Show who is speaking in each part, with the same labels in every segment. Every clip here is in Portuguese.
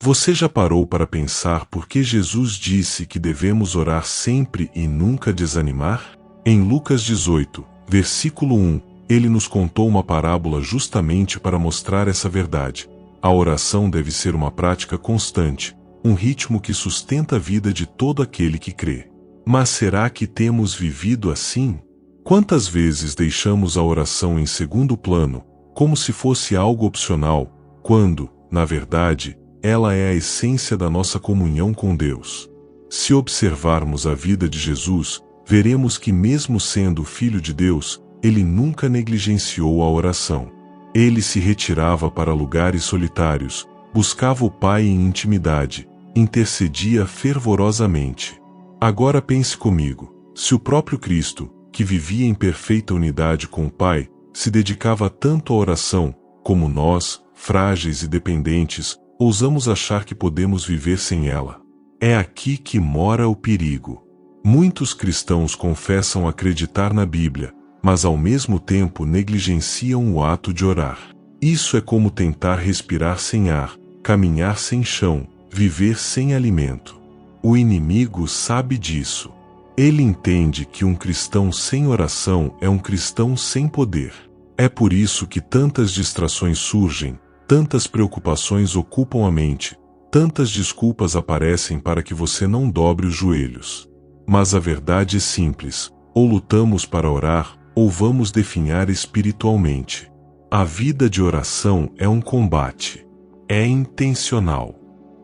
Speaker 1: Você já parou para pensar por que Jesus disse que devemos orar sempre e nunca desanimar? Em Lucas 18, versículo 1, ele nos contou uma parábola justamente para mostrar essa verdade. A oração deve ser uma prática constante, um ritmo que sustenta a vida de todo aquele que crê. Mas será que temos vivido assim? Quantas vezes deixamos a oração em segundo plano, como se fosse algo opcional, quando, na verdade, ela é a essência da nossa comunhão com Deus? Se observarmos a vida de Jesus, veremos que mesmo sendo o Filho de Deus, ele nunca negligenciou a oração. Ele se retirava para lugares solitários, buscava o Pai em intimidade, intercedia fervorosamente. Agora pense comigo, se o próprio Cristo, que vivia em perfeita unidade com o Pai, se dedicava tanto à oração, como nós, frágeis e dependentes, ousamos achar que podemos viver sem ela. É aqui que mora o perigo. Muitos cristãos confessam acreditar na Bíblia, mas ao mesmo tempo negligenciam o ato de orar. Isso é como tentar respirar sem ar, caminhar sem chão, viver sem alimento. O inimigo sabe disso. Ele entende que um cristão sem oração é um cristão sem poder. É por isso que tantas distrações surgem, tantas preocupações ocupam a mente, tantas desculpas aparecem para que você não dobre os joelhos. Mas a verdade é simples: ou lutamos para orar, ou vamos definhar espiritualmente. A vida de oração é um combate. É intencional.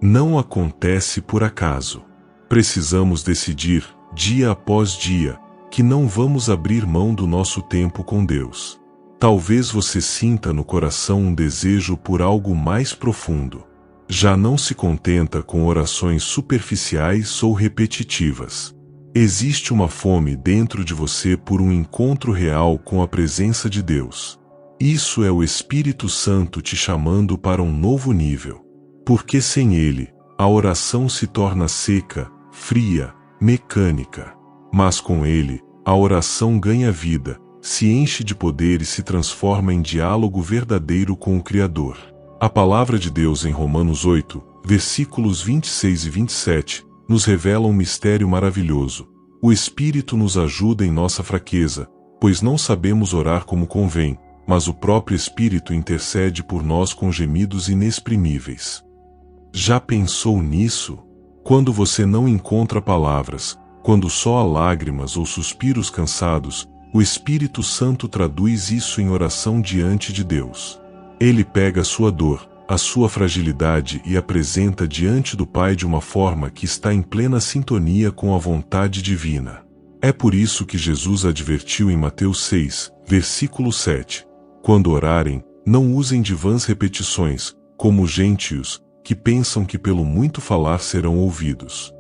Speaker 1: Não acontece por acaso. Precisamos decidir, dia após dia, que não vamos abrir mão do nosso tempo com Deus. Talvez você sinta no coração um desejo por algo mais profundo. Já não se contenta com orações superficiais ou repetitivas. Existe uma fome dentro de você por um encontro real com a presença de Deus. Isso é o Espírito Santo te chamando para um novo nível. Porque sem ele, a oração se torna seca, fria, mecânica. Mas com ele, a oração ganha vida, se enche de poder e se transforma em diálogo verdadeiro com o Criador. A palavra de Deus em Romanos 8, versículos 26 e 27, nos revela um mistério maravilhoso. O Espírito nos ajuda em nossa fraqueza, pois não sabemos orar como convém, mas o próprio Espírito intercede por nós com gemidos inexprimíveis. Já pensou nisso? Quando você não encontra palavras, quando só há lágrimas ou suspiros cansados, o Espírito Santo traduz isso em oração diante de Deus. Ele pega a sua dor, a sua fragilidade e apresenta diante do Pai de uma forma que está em plena sintonia com a vontade divina. É por isso que Jesus advertiu em Mateus 6, versículo 7. Quando orarem, não usem de vãs repetições, como os gentios, que pensam que pelo muito falar serão ouvidos.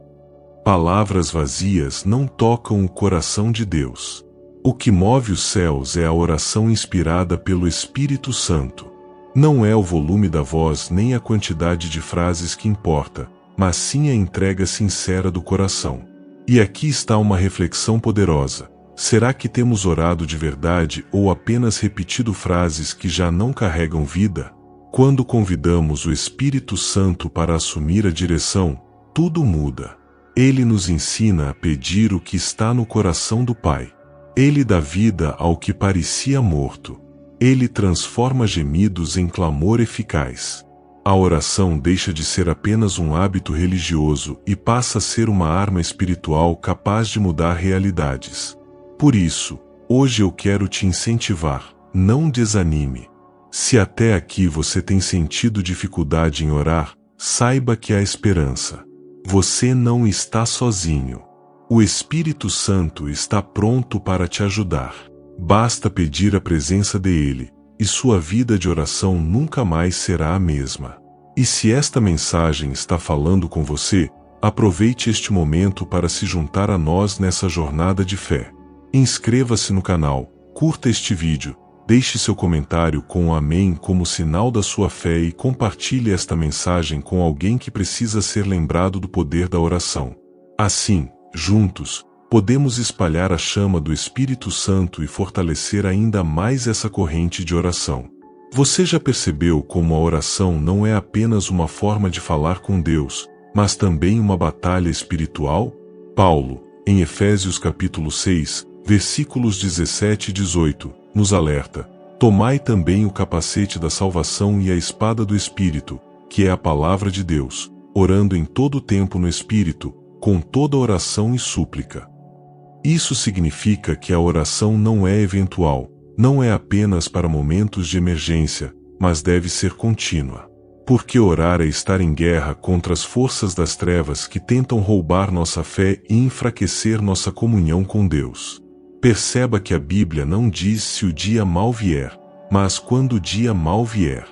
Speaker 1: Palavras vazias não tocam o coração de Deus. O que move os céus é a oração inspirada pelo Espírito Santo. Não é o volume da voz nem a quantidade de frases que importa, mas sim a entrega sincera do coração. E aqui está uma reflexão poderosa. Será que temos orado de verdade ou apenas repetido frases que já não carregam vida? Quando convidamos o Espírito Santo para assumir a direção, tudo muda. Ele nos ensina a pedir o que está no coração do Pai. Ele dá vida ao que parecia morto. Ele transforma gemidos em clamor eficaz. A oração deixa de ser apenas um hábito religioso e passa a ser uma arma espiritual capaz de mudar realidades. Por isso, hoje eu quero te incentivar, não desanime. Se até aqui você tem sentido dificuldade em orar, saiba que há esperança. Você não está sozinho. O Espírito Santo está pronto para te ajudar. Basta pedir a presença dele, e sua vida de oração nunca mais será a mesma. E se esta mensagem está falando com você, aproveite este momento para se juntar a nós nessa jornada de fé. Inscreva-se no canal, curta este vídeo, deixe seu comentário com um amém como sinal da sua fé e compartilhe esta mensagem com alguém que precisa ser lembrado do poder da oração. Assim, juntos, podemos espalhar a chama do Espírito Santo e fortalecer ainda mais essa corrente de oração. Você já percebeu como a oração não é apenas uma forma de falar com Deus, mas também uma batalha espiritual? Paulo, em Efésios capítulo 6, versículos 17 e 18, nos alerta: tomai também o capacete da salvação e a espada do Espírito, que é a palavra de Deus, orando em todo o tempo no Espírito, com toda oração e súplica. Isso significa que a oração não é eventual, não é apenas para momentos de emergência, mas deve ser contínua. Porque orar é estar em guerra contra as forças das trevas que tentam roubar nossa fé e enfraquecer nossa comunhão com Deus. Perceba que a Bíblia não diz se o dia mal vier, mas quando o dia mal vier.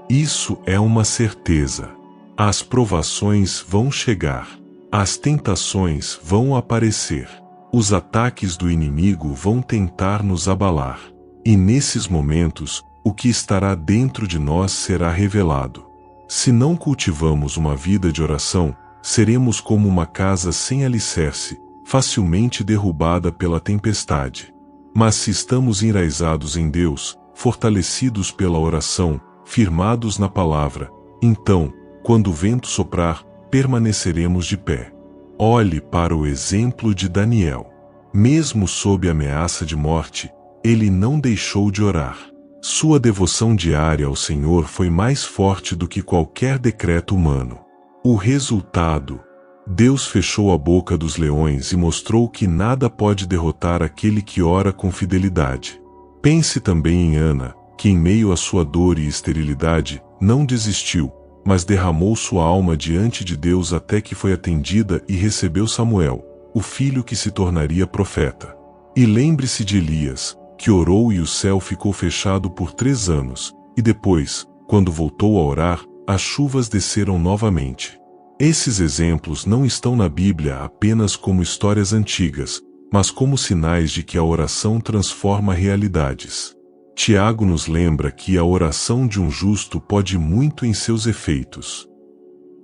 Speaker 1: Isso é uma certeza. As provações vão chegar. As tentações vão aparecer. Os ataques do inimigo vão tentar nos abalar. E nesses momentos, o que estará dentro de nós será revelado. Se não cultivamos uma vida de oração, seremos como uma casa sem alicerce, facilmente derrubada pela tempestade. Mas se estamos enraizados em Deus, fortalecidos pela oração, firmados na palavra, então, quando o vento soprar, permaneceremos de pé. Olhe para o exemplo de Daniel. Mesmo sob ameaça de morte, ele não deixou de orar. Sua devoção diária ao Senhor foi mais forte do que qualquer decreto humano. O resultado: Deus fechou a boca dos leões e mostrou que nada pode derrotar aquele que ora com fidelidade. Pense também em Ana, que em meio à sua dor e esterilidade, não desistiu, mas derramou sua alma diante de Deus até que foi atendida e recebeu Samuel, o filho que se tornaria profeta. E lembre-se de Elias, que orou e o céu ficou fechado por 3 anos, e depois, quando voltou a orar, as chuvas desceram novamente. Esses exemplos não estão na Bíblia apenas como histórias antigas, mas como sinais de que a oração transforma realidades. Tiago nos lembra que a oração de um justo pode muito em seus efeitos.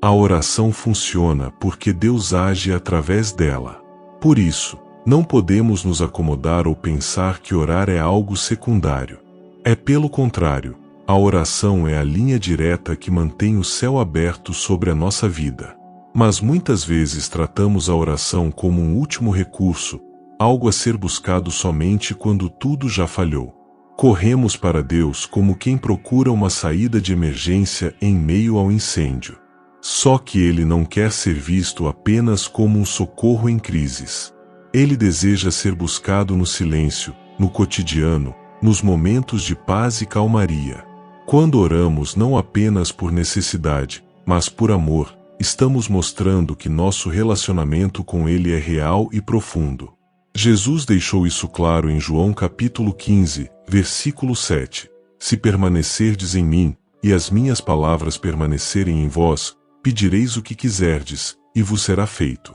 Speaker 1: A oração funciona porque Deus age através dela. Por isso, não podemos nos acomodar ou pensar que orar é algo secundário. É pelo contrário, a oração é a linha direta que mantém o céu aberto sobre a nossa vida. Mas muitas vezes tratamos a oração como um último recurso, algo a ser buscado somente quando tudo já falhou. Corremos para Deus como quem procura uma saída de emergência em meio ao incêndio. Só que Ele não quer ser visto apenas como um socorro em crises. Ele deseja ser buscado no silêncio, no cotidiano, nos momentos de paz e calmaria. Quando oramos não apenas por necessidade, mas por amor, estamos mostrando que nosso relacionamento com Ele é real e profundo. Jesus deixou isso claro em João capítulo 15, versículo 7. Se permanecerdes em mim, e as minhas palavras permanecerem em vós, pedireis o que quiserdes, e vos será feito.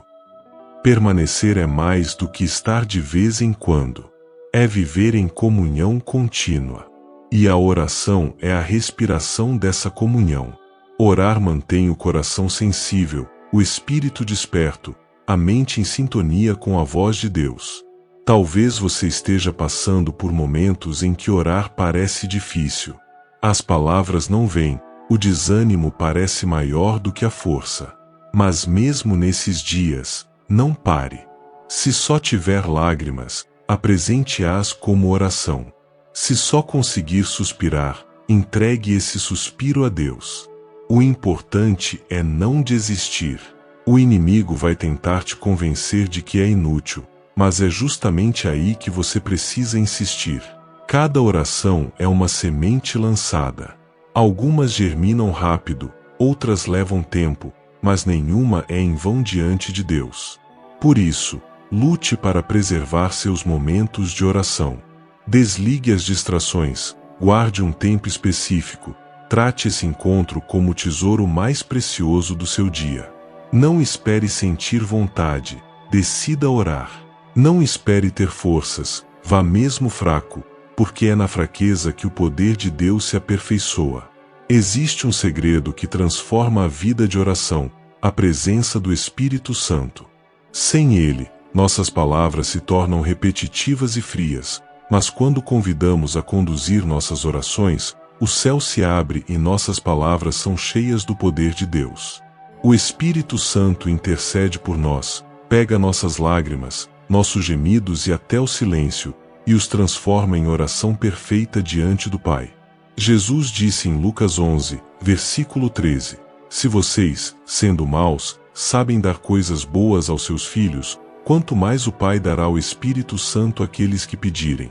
Speaker 1: Permanecer é mais do que estar de vez em quando. É viver em comunhão contínua. E a oração é a respiração dessa comunhão. Orar mantém o coração sensível, o espírito desperto, a mente em sintonia com a voz de Deus. Talvez você esteja passando por momentos em que orar parece difícil. As palavras não vêm, o desânimo parece maior do que a força. Mas mesmo nesses dias, não pare. Se só tiver lágrimas, apresente-as como oração. Se só conseguir suspirar, entregue esse suspiro a Deus. O importante é não desistir. O inimigo vai tentar te convencer de que é inútil, mas é justamente aí que você precisa insistir. Cada oração é uma semente lançada. Algumas germinam rápido, outras levam tempo, mas nenhuma é em vão diante de Deus. Por isso, lute para preservar seus momentos de oração. Desligue as distrações, guarde um tempo específico, trate esse encontro como o tesouro mais precioso do seu dia. Não espere sentir vontade, decida orar. Não espere ter forças, vá mesmo fraco, porque é na fraqueza que o poder de Deus se aperfeiçoa. Existe um segredo que transforma a vida de oração, a presença do Espírito Santo. Sem ele, nossas palavras se tornam repetitivas e frias, mas quando convidamos a conduzir nossas orações, o céu se abre e nossas palavras são cheias do poder de Deus. O Espírito Santo intercede por nós, pega nossas lágrimas, nossos gemidos e até o silêncio, e os transforma em oração perfeita diante do Pai. Jesus disse em Lucas 11, versículo 13, se vocês, sendo maus, sabem dar coisas boas aos seus filhos, quanto mais o Pai dará o Espírito Santo àqueles que pedirem.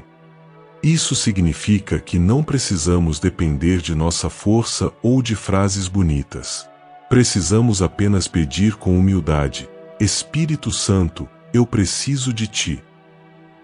Speaker 1: Isso significa que não precisamos depender de nossa força ou de frases bonitas. Precisamos apenas pedir com humildade: Espírito Santo, eu preciso de Ti.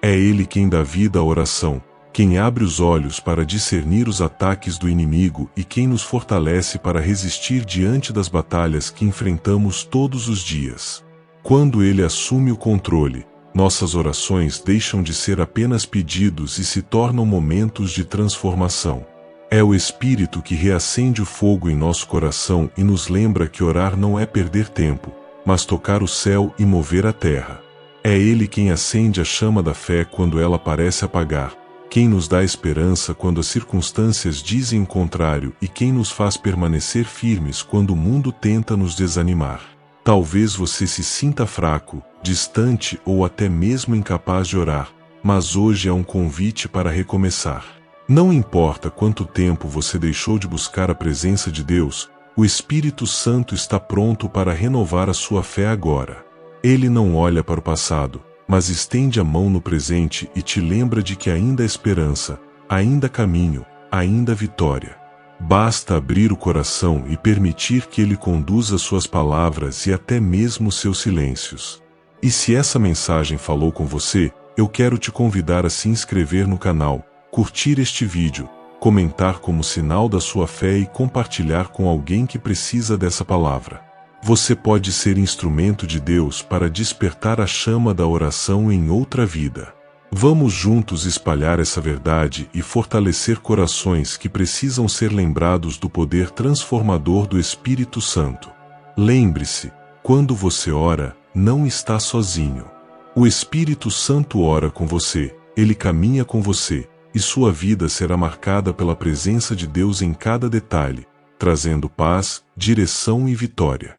Speaker 1: É Ele quem dá vida à oração, quem abre os olhos para discernir os ataques do inimigo e quem nos fortalece para resistir diante das batalhas que enfrentamos todos os dias. Quando Ele assume o controle, nossas orações deixam de ser apenas pedidos e se tornam momentos de transformação. É o Espírito que reacende o fogo em nosso coração e nos lembra que orar não é perder tempo, mas tocar o céu e mover a terra. É Ele quem acende a chama da fé quando ela parece apagar, quem nos dá esperança quando as circunstâncias dizem o contrário e quem nos faz permanecer firmes quando o mundo tenta nos desanimar. Talvez você se sinta fraco, distante ou até mesmo incapaz de orar, mas hoje é um convite para recomeçar. Não importa quanto tempo você deixou de buscar a presença de Deus, o Espírito Santo está pronto para renovar a sua fé agora. Ele não olha para o passado, mas estende a mão no presente e te lembra de que ainda há esperança, ainda há caminho, ainda há vitória. Basta abrir o coração e permitir que Ele conduza suas palavras e até mesmo seus silêncios. E se essa mensagem falou com você, eu quero te convidar a se inscrever no canal, curtir este vídeo, comentar como sinal da sua fé e compartilhar com alguém que precisa dessa palavra. Você pode ser instrumento de Deus para despertar a chama da oração em outra vida. Vamos juntos espalhar essa verdade e fortalecer corações que precisam ser lembrados do poder transformador do Espírito Santo. Lembre-se, quando você ora, não está sozinho. O Espírito Santo ora com você, ele caminha com você, e sua vida será marcada pela presença de Deus em cada detalhe, trazendo paz, direção e vitória.